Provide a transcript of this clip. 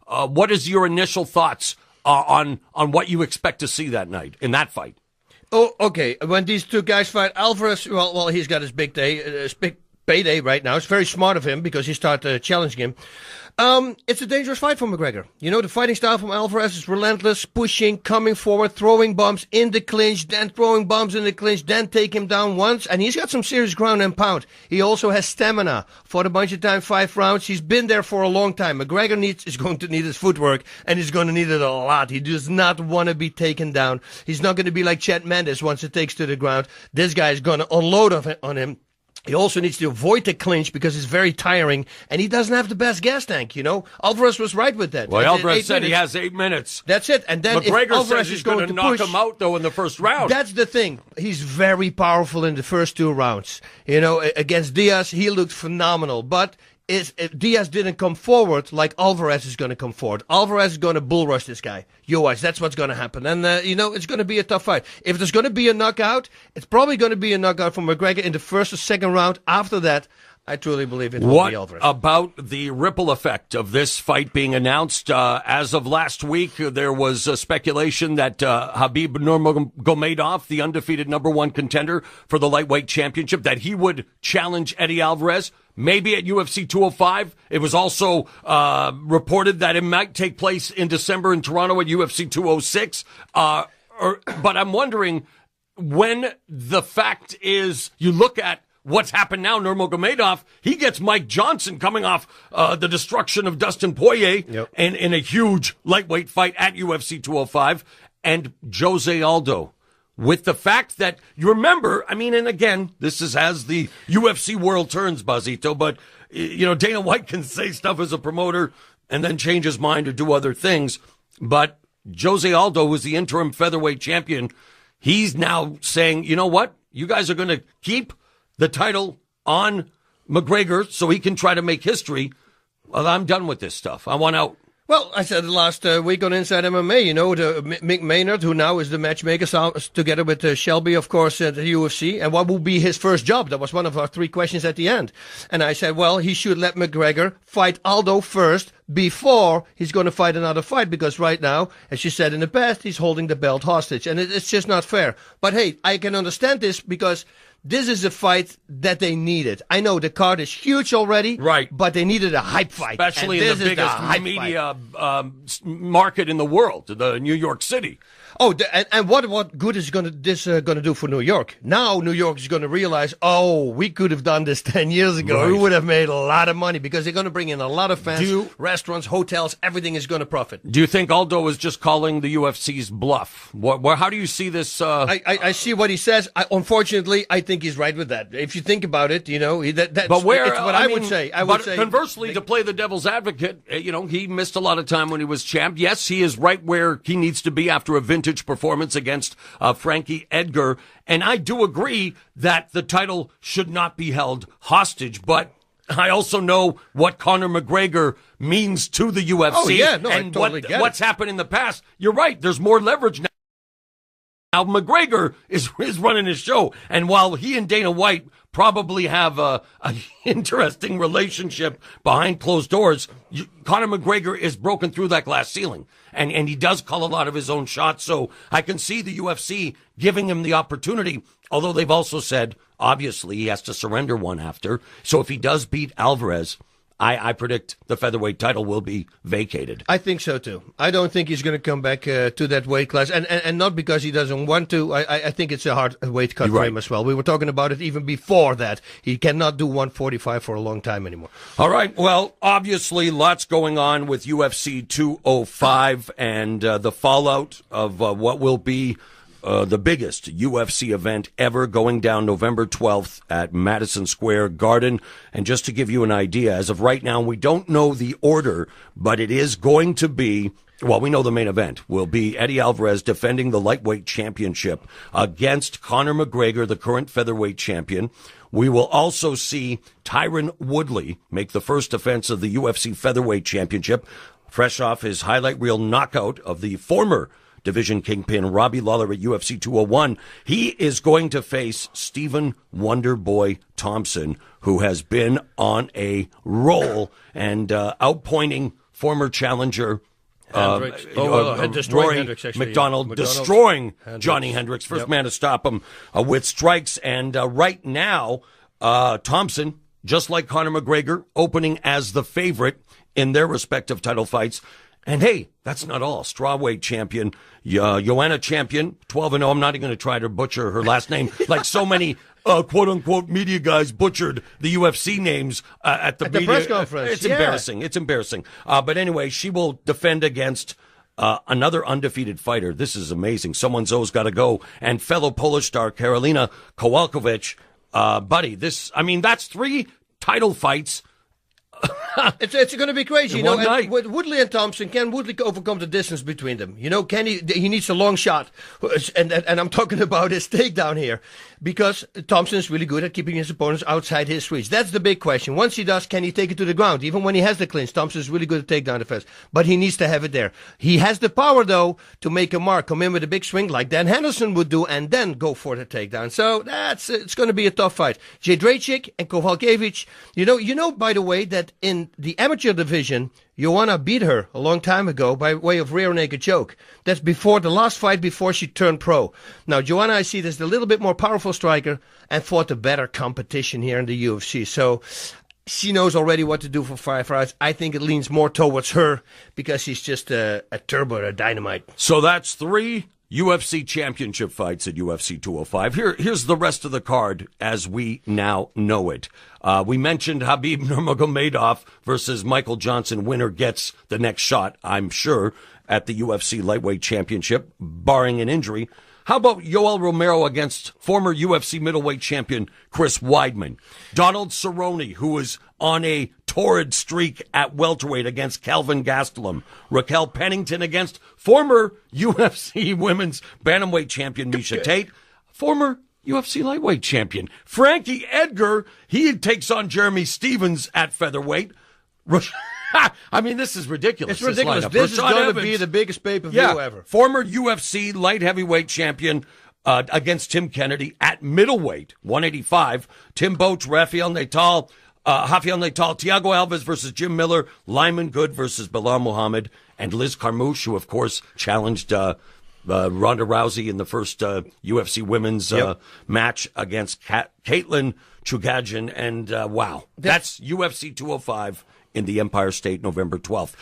What is your initial thoughts on what you expect to see that night in that fight? Oh, okay. When these two guys fight, Alvarez, well, he's got his big payday right now. It's very smart of him because he started challenging him. It's a dangerous fight for McGregor. You know, the fighting style from Alvarez is relentless, pushing, coming forward, throwing bombs in the clinch, then throwing bombs in the clinch, then take him down once. And he's got some serious ground and pound. He also has stamina. Fought a bunch of time, 5 rounds. He's been there for a long time. McGregor is going to need his footwork, and he's going to need it a lot. He does not want to be taken down. He's not going to be like Chad Mendes once it takes to the ground. This guy is going to unload on him. He also needs to avoid the clinch because it's very tiring, and he doesn't have the best gas tank, you know. Alvarez was right with that. Well, Alvarez said he has 8 minutes. That's it. And then McGregor if Alvarez says he's is going to knock push, him out, though, in the first round. That's the thing. He's very powerful in the first 2 rounds. You know, against Diaz, he looked phenomenal. But if Diaz didn't come forward like Alvarez is going to come forward. Alvarez is going to bull rush this guy. You watch, that's what's going to happen. And, you know, it's going to be a tough fight. If there's going to be a knockout, it's probably going to be a knockout from McGregor in the first or second round. After that, I truly believe it will be Alvarez. What about the ripple effect of this fight being announced? As of last week, there was speculation that Khabib Nurmagomedov, the undefeated #1 contender for the lightweight championship, that he would challenge Eddie Alvarez, maybe at UFC 205. It was also reported that it might take place in December in Toronto at UFC 206. But I'm wondering, when the fact is, you look at what's happened now, Nurmagomedov, he gets Mike Johnson coming off the destruction of Dustin Poirier and in a huge lightweight fight at UFC 205, and Jose Aldo. With the fact that, you remember, I mean, and again, this is as the UFC world turns, Basito, but, you know, Dana White can say stuff as a promoter and then change his mind or do other things. But Jose Aldo was the interim featherweight champion. He's now saying, you know what? You guys are going to keep the title on McGregor so he can try to make history. Well, I'm done with this stuff. I want out. Well, I said last week on Inside MMA, you know, Mick Maynard, who now is the matchmaker, together with Shelby, of course, at the UFC, and what will be his first job? That was one of our 3 questions at the end. And I said, well, he should let McGregor fight Aldo first before he's going to fight another fight, because right now, as you said in the past, he's holding the belt hostage, and it's just not fair. But hey, I can understand this because this is a fight that they needed. I know the card is huge already, right? But they needed a hype fight, especially in the biggest media market in the world, the New York City. Oh, and what good is this going to do for New York? Now New York is going to realize, oh, we could have done this 10 years ago. Right. We would have made a lot of money because they're going to bring in a lot of fans, restaurants, hotels, everything is going to profit. Do you think Aldo is just calling the UFC's bluff? How do you see this? I see what he says. Unfortunately, I think he's right with that. If you think about it, you know, that's but where, it's what I would say. But conversely, to play the devil's advocate, you know, he missed a lot of time when he was champ. Yes, he is right where he needs to be after a vintage performance against Frankie Edgar. And I do agree that the title should not be held hostage, but I also know what Conor McGregor means to the UFC. Oh, yeah, no, and I totally get what's happened in the past. You're right. There's more leverage now. Now McGregor is running his show. And while he and Dana White probably have a interesting relationship behind closed doors, Conor McGregor is broken through that glass ceiling. And he does call a lot of his own shots. So I can see the UFC giving him the opportunity, although they've also said, obviously, he has to surrender one after. So if he does beat Alvarez, I predict the featherweight title will be vacated. I think so, too. I don't think he's going to come back to that weight class. And not because he doesn't want to. I think it's a hard weight cut for him as well. We were talking about it even before that. He cannot do 145 for a long time anymore. All right. Well, obviously, lots going on with UFC 205 and the fallout of what will be the biggest UFC event ever, going down November 12th at Madison Square Garden. And just to give you an idea, as of right now, we don't know the order, but it is going to be, well, we know the main event will be Eddie Alvarez defending the lightweight championship against Conor McGregor, the current featherweight champion. We will also see Tyron Woodley make the first defense of the UFC featherweight championship, fresh off his highlight reel knockout of the former division kingpin Robbie Lawler at UFC 201. He is going to face Stephen Wonderboy Thompson, who has been on a roll and outpointing former challenger Hendricks. Rory Hendricks, actually, McDonald, yeah. destroying Hendricks. Johnny Hendricks, first Yep. man to stop him with strikes. And right now, Thompson, just like Conor McGregor, opening as the favorite in their respective title fights. And hey, that's not all. Strawweight champion, Joanna champion, 12-0. I'm not even going to try to butcher her last name, like so many quote-unquote media guys butchered the UFC names at the media. press conference. It's Yeah. embarrassing. It's embarrassing. But anyway, she will defend against another undefeated fighter. This is amazing. Someone's always got to go. And fellow Polish star Karolina Kowalkiewicz, buddy, that's 3 title fights. It's going to be crazy, One night. And with Woodley and Thompson, can Woodley overcome the distance between them? Can he needs a long shot, and I'm talking about his takedown here, because Thompson is really good at keeping his opponents outside his reach. That's the big question. Once he does, can he take it to the ground? Even when he has the clinch, Thompson is really good at takedown defense, but he needs to have it there. He has the power though to make a mark, come in with a big swing like Dan Henderson would do, and then go for the takedown. So it's going to be a tough fight. Jędrzejczyk and Kowalkiewicz. By the way, that in the amateur division, Joanna beat her a long time ago by way of rear naked choke. That's before the last fight, before she turned pro. Now, Joanna, I see, is a little bit more powerful striker and fought a better competition here in the UFC. So she knows already what to do for 5 rounds. I think it leans more towards her because she's just a turbo, a dynamite. So that's 3 UFC championship fights at UFC 205. Here's the rest of the card as we now know it. We mentioned Khabib Nurmagomedov versus Michael Johnson. Winner gets the next shot, I'm sure, at the UFC lightweight championship, barring an injury. How about Yoel Romero against former UFC middleweight champion Chris Weidman? Donald Cerrone, who was on a torrid streak at welterweight against Kelvin Gastelum. Raquel Pennington against former UFC women's bantamweight champion Miesha Tate. Former UFC lightweight champion Frankie Edgar. He takes on Jeremy Stevens at featherweight. This is ridiculous. It's ridiculous. This is going to be the biggest pay-per-view ever. Former UFC light heavyweight champion against Tim Kennedy at middleweight, 185. Tim Boetsch, Rafael Natal, Thiago Alves versus Jim Miller, Lyman Good versus Bilal Muhammad, and Liz Carmouche, who, of course, challenged Ronda Rousey in the first UFC women's match against Caitlin Chugagian. And, wow, that's UFC 205 in the Empire State, November 12th.